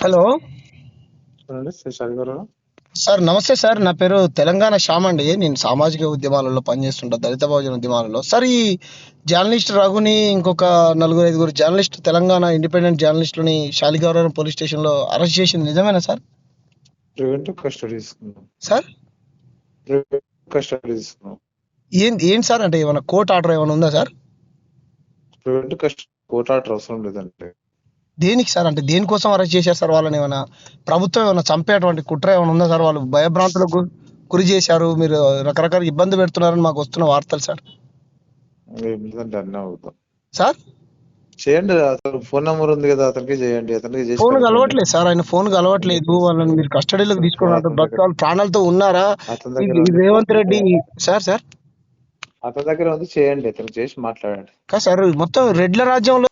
Hello చూడండి శశాంక్ గారు. Sir, నమస్తే సార్. నా పేరు తెలంగాణ శ్యామ్ అండి. నేను సామాజిక ఉద్యమాలలో పనిచేస్తుంటా, దళిత బహుజన ఉద్యమాలలో. సార్, ఈ జర్నలిస్ట్ రఘుని ఇంకొక నలుగురు ఐదుగురు జర్నలిస్ట్, తెలంగాణ ఇండిపెండెంట్ జర్నలిస్టులని శాలిగౌరవం పోలీస్ స్టేషన్లో అరెస్ట్ చేసింది నిజమేనా సార్? ప్రివెంటివ్ కస్టడీ తీసుకున్నాం. సార్, ప్రివెంటివ్ కస్టడీ తీసుకున్నాం. ఏంటి సార్, అంటే ఏమైనా కోర్టు ఆర్డర్ ఏమైనా ఉందా sir? Preventive custody court order అవసరం లేదండి. దేనికి సార్, అంటే దేనికోసం అరెస్ట్ చేశారు సార్? వాళ్ళని ఏమైనా ప్రభుత్వం ఏమైనా చంపేటువంటి కుట్ర ఏమైనా ఉందా సార్? వాళ్ళు భయభ్రాంతులకు గురి చేశారు, మీరు రకరకాల ఇబ్బంది పెడుతున్నారని మాకు వస్తున్న వార్తలు సార్. ఏం లేదండి, అన్నీ అవుతాం. సార్, చేయండి, అతను ఫోన్ నెంబర్ ఉంది కదా, అతనికి చేయండి. అతనికి చేసి ఫోన్ కనుక్కోండి. కలవట్లేదు సార్, ఆయన ఫోన్ కలవట్లేదు. వాళ్ళని మీరు కస్టడీలోకి తీసుకున్నారు, అతని దగ్గర బ్రతకాలు ప్రాణాలతో ఉన్నారా? అతని ఈ దగ్గర ఈ ఉంది, రేవంత్ రెడ్డి సార్ సార్ అతని దగ్గర ఉంది, చేయండి. అతనికి చేసి మాట్లాడండి. కాదు సార్, మొత్తం రెడ్ల రాజ్యంలో